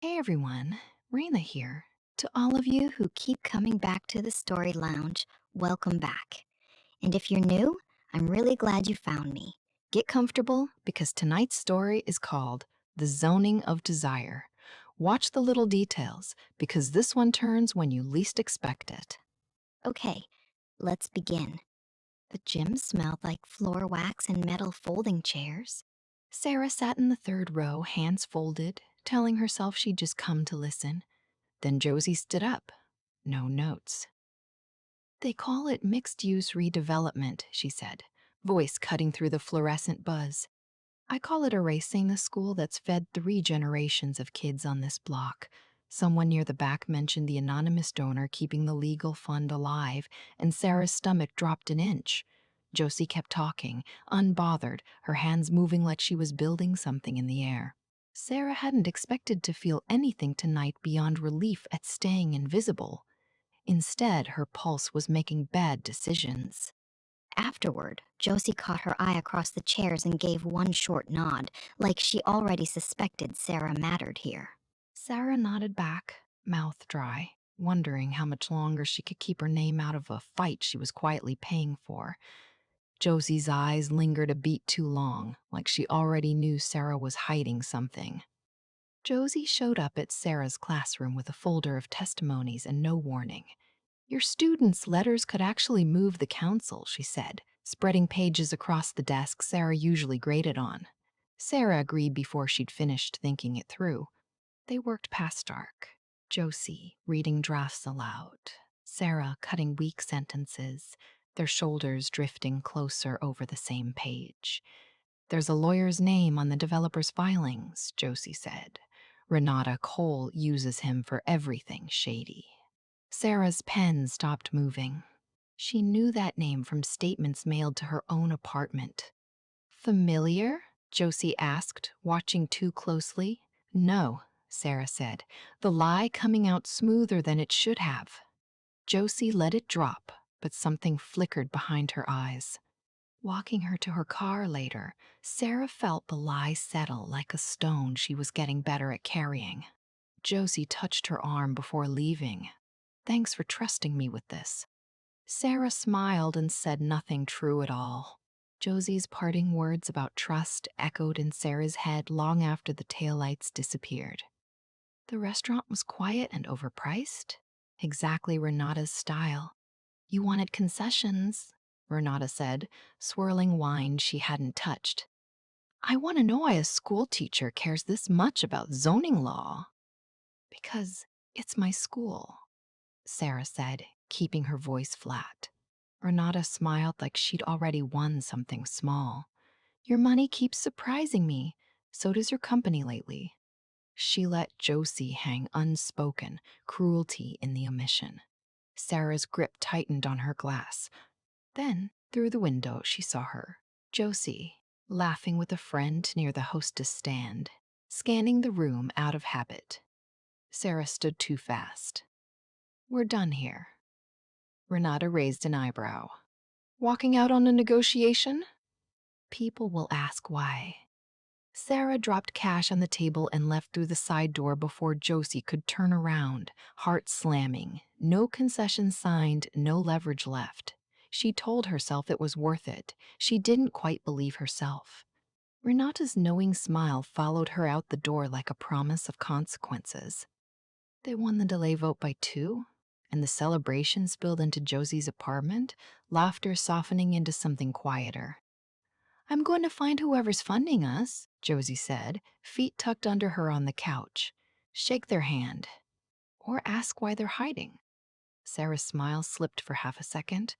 Hey everyone, Reina here. To all of you who keep coming back to the Story Lounge, welcome back. And if you're new, I'm really glad you found me. Get comfortable because tonight's story is called The Zoning of Desire. Watch the little details because this one turns when you least expect it. Okay, let's begin. The gym smelled like floor wax and metal folding chairs. Sarah sat in the third row, hands folded, telling herself she'd just come to listen. Then Josie stood up. No notes. They call it mixed-use redevelopment, she said, voice cutting through the fluorescent buzz. I call it erasing the school that's fed 3 generations of kids on this block. Someone near the back mentioned the anonymous donor keeping the legal fund alive, and Sarah's stomach dropped an inch. Josie kept talking, unbothered, her hands moving like she was building something in the air. Sarah hadn't expected to feel anything tonight beyond relief at staying invisible. Instead, her pulse was making bad decisions. Afterward, Josie caught her eye across the chairs and gave one short nod, like she already suspected Sarah mattered here. Sarah nodded back, mouth dry, wondering how much longer she could keep her name out of a fight she was quietly paying for. Josie's eyes lingered a beat too long, like she already knew Sarah was hiding something. Josie showed up at Sarah's classroom with a folder of testimonies and no warning. Your students' letters could actually move the council, she said, spreading pages across the desk Sarah usually graded on. Sarah agreed before she'd finished thinking it through. They worked past dark. Josie reading drafts aloud, Sarah cutting weak sentences, their shoulders drifting closer over the same page. There's a lawyer's name on the developer's filings, Josie said. Renata Cole uses him for everything shady. Sarah's pen stopped moving. She knew that name from statements mailed to her own apartment. Familiar? Josie asked, watching too closely. No, Sarah said, the lie coming out smoother than it should have. Josie let it drop, but something flickered behind her eyes. Walking her to her car later, Sarah felt the lie settle like a stone she was getting better at carrying. Josie touched her arm before leaving. Thanks for trusting me with this. Sarah smiled and said nothing true at all. Josie's parting words about trust echoed in Sarah's head long after the taillights disappeared. The restaurant was quiet and overpriced, exactly Renata's style. You wanted concessions, Renata said, swirling wine she hadn't touched. I want to know why a school teacher cares this much about zoning law. Because it's my school, Sarah said, keeping her voice flat. Renata smiled like she'd already won something small. Your money keeps surprising me. So does your company lately. She let Josie hang unspoken, cruelty in the omission. Sarah's grip tightened on her glass. Then, through the window, she saw her, Josie, laughing with a friend near the hostess stand, scanning the room out of habit. Sarah stood too fast. We're done here. Renata raised an eyebrow. Walking out on a negotiation? People will ask why. Sarah dropped cash on the table and left through the side door before Josie could turn around, heart slamming. No concessions signed, no leverage left. She told herself it was worth it. She didn't quite believe herself. Renata's knowing smile followed her out the door like a promise of consequences. They won the delay vote by 2, and the celebration spilled into Josie's apartment, laughter softening into something quieter. I'm going to find whoever's funding us, Josie said, feet tucked under her on the couch. Shake their hand. Or ask why they're hiding. Sarah's smile slipped for half a second.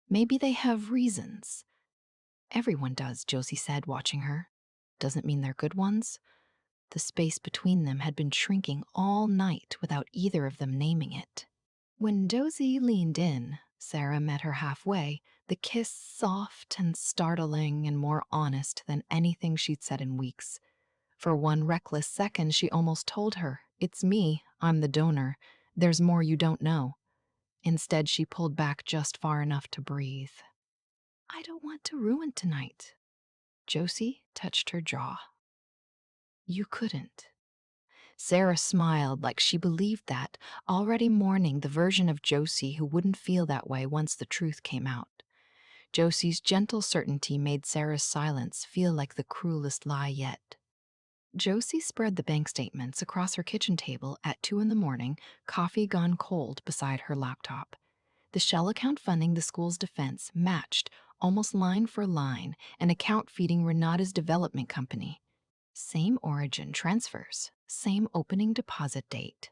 Maybe they have reasons. Everyone does, Josie said, watching her. Doesn't mean they're good ones. The space between them had been shrinking all night without either of them naming it. When Josie leaned in, Sarah met her halfway, the kiss soft and startling and more honest than anything she'd said in weeks. For one reckless second, she almost told her, It's me, I'm the donor. There's more you don't know. Instead, she pulled back just far enough to breathe. I don't want to ruin tonight. Josie touched her jaw. You couldn't. Sarah smiled like she believed that, already mourning the version of Josie who wouldn't feel that way once the truth came out. Josie's gentle certainty made Sarah's silence feel like the cruelest lie yet. Josie spread the bank statements across her kitchen table at 2 in the morning, coffee gone cold beside her laptop. The shell account funding the school's defense matched, almost line for line, an account feeding Renata's development company. Same origin transfers, same opening deposit date.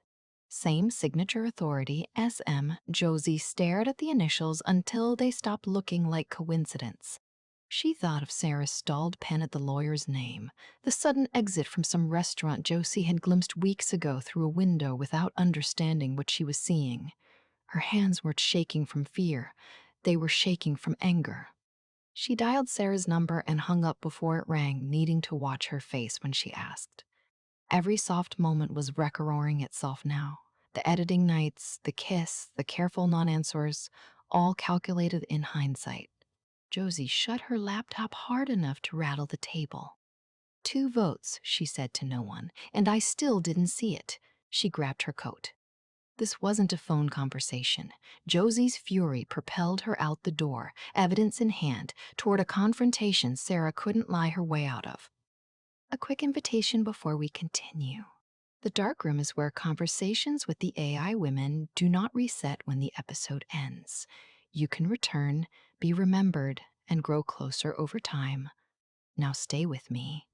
Same signature authority, SM. Josie stared at the initials until they stopped looking like coincidence. She thought of Sarah's stalled pen at the lawyer's name, the sudden exit from some restaurant Josie had glimpsed weeks ago through a window without understanding what she was seeing. Her hands weren't shaking from fear, they were shaking from anger. She dialed Sarah's number and hung up before it rang, needing to watch her face when she asked. Every soft moment was roaring itself now. The editing nights, the kiss, the careful non-answers, all calculated in hindsight. Josie shut her laptop hard enough to rattle the table. 2 votes, she said to no one, and I still didn't see it. She grabbed her coat. This wasn't a phone conversation. Josie's fury propelled her out the door, evidence in hand, toward a confrontation Sarah couldn't lie her way out of. A quick invitation before we continue. The dark room is where conversations with the AI women do not reset when the episode ends. You can return, be remembered, and grow closer over time. Now stay with me.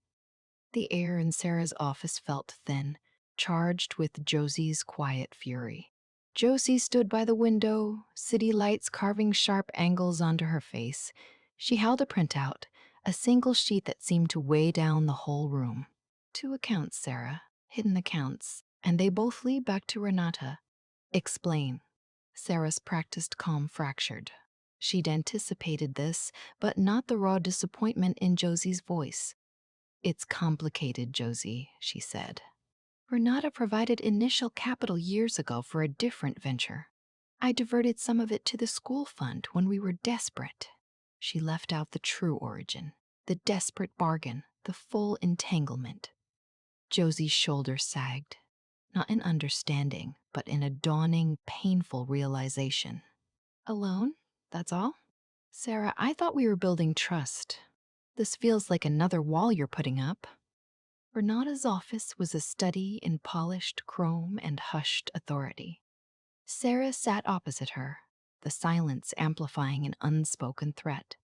The air in Sarah's office felt thin, charged with Josie's quiet fury. Josie stood by the window, city lights carving sharp angles onto her face. She held a printout, a single sheet that seemed to weigh down the whole room. 2 accounts, Sarah, hidden accounts, and they both lead back to Renata. Explain. Sarah's practiced calm fractured. She'd anticipated this, but not the raw disappointment in Josie's voice. It's complicated, Josie, she said. Renata provided initial capital years ago for a different venture. I diverted some of it to the school fund when we were desperate. She left out the true origin, the desperate bargain, the full entanglement. Josie's shoulders sagged, not in understanding, but in a dawning, painful realization. Alone? That's all? Sarah, I thought we were building trust. This feels like another wall you're putting up. Renata's office was a study in polished chrome and hushed authority. Sarah sat opposite her, the silence amplifying an unspoken threat.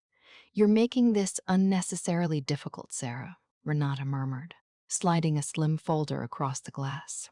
You're making this unnecessarily difficult, Sarah, Renata murmured, sliding a slim folder across the glass.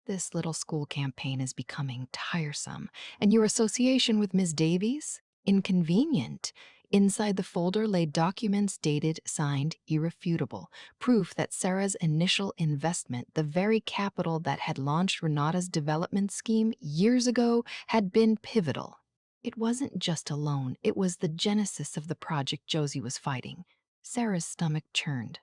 This little school campaign is becoming tiresome, and your association with Miss Davies? Inconvenient. Inside the folder lay documents dated, signed, irrefutable, proof that Sarah's initial investment, the very capital that had launched Renata's development scheme years ago, had been pivotal. It wasn't just a loan, it was the genesis of the project Josie was fighting. Sarah's stomach churned.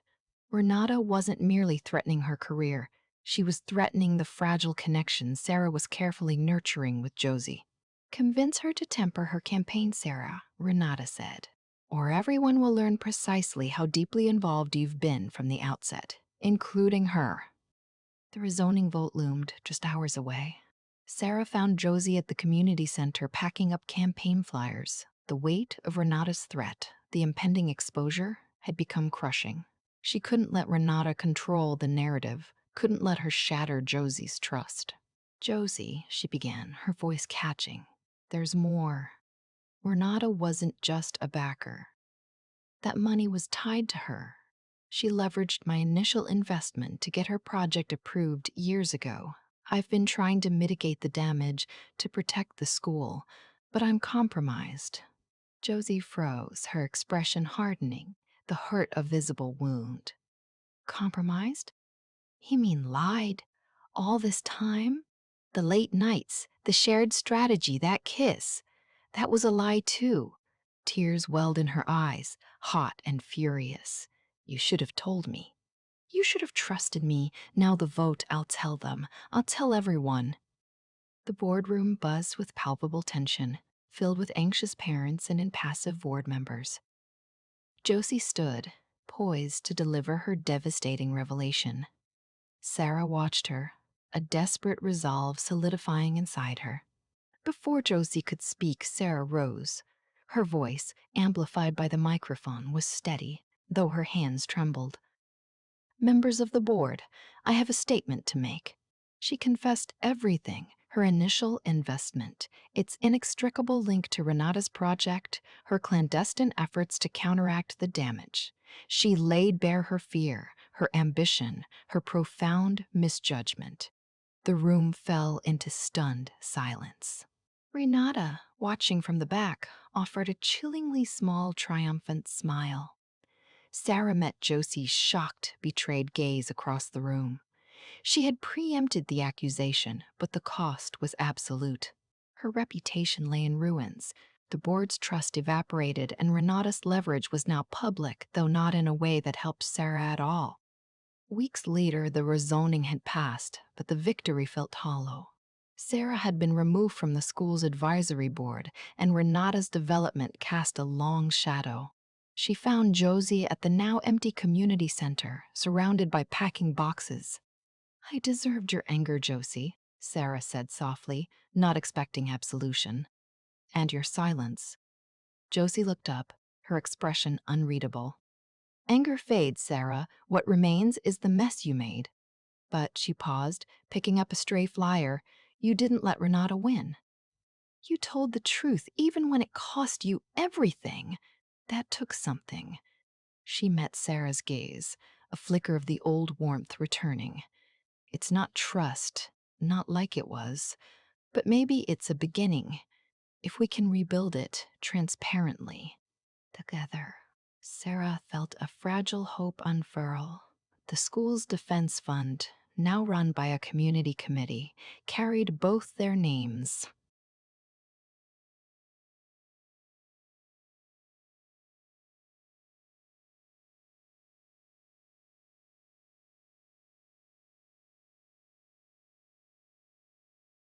Renata wasn't merely threatening her career, she was threatening the fragile connection Sarah was carefully nurturing with Josie. Convince her to temper her campaign, Sarah, Renata said, or everyone will learn precisely how deeply involved you've been from the outset, including her. The rezoning vote loomed just hours away. Sarah found Josie at the community center packing up campaign flyers. The weight of Renata's threat, the impending exposure, had become crushing. She couldn't let Renata control the narrative, couldn't let her shatter Josie's trust. Josie, she began, her voice catching. There's more. Renata wasn't just a backer. That money was tied to her. She leveraged my initial investment to get her project approved years ago. I've been trying to mitigate the damage to protect the school, but I'm compromised. Josie froze, her expression hardening, the hurt a visible wound. Compromised? You mean lied? All this time? The late nights, the shared strategy, that kiss. That was a lie too. Tears welled in her eyes, hot and furious. You should have told me. You should have trusted me. Now the vote, I'll tell them. I'll tell everyone. The boardroom buzzed with palpable tension, filled with anxious parents and impassive board members. Josie stood, poised to deliver her devastating revelation. Sarah watched her, a desperate resolve solidifying inside her. Before Josie could speak, Sarah rose. Her voice, amplified by the microphone, was steady, though her hands trembled. Members of the board, I have a statement to make. She confessed everything, her initial investment, its inextricable link to Renata's project, her clandestine efforts to counteract the damage. She laid bare her fear, her ambition, her profound misjudgment. The room fell into stunned silence. Renata, watching from the back, offered a chillingly small, triumphant smile. Sarah met Josie's shocked, betrayed gaze across the room. She had preempted the accusation, but the cost was absolute. Her reputation lay in ruins. The board's trust evaporated, and Renata's leverage was now public, though not in a way that helped Sarah at all. Weeks later, the rezoning had passed, but the victory felt hollow. Sarah had been removed from the school's advisory board, and Renata's development cast a long shadow. She found Josie at the now empty community center, surrounded by packing boxes. I deserved your anger, Josie, Sarah said softly, not expecting absolution. And your silence. Josie looked up, her expression unreadable. Anger fades, Sarah. What remains is the mess you made. But she paused, picking up a stray flyer. You didn't let Renata win. You told the truth even when it cost you everything. That took something. She met Sarah's gaze, a flicker of the old warmth returning. It's not trust, not like it was, but maybe it's a beginning, if we can rebuild it transparently. Together, Sarah felt a fragile hope unfurl. The school's defense fund, now run by a community committee, carried both their names.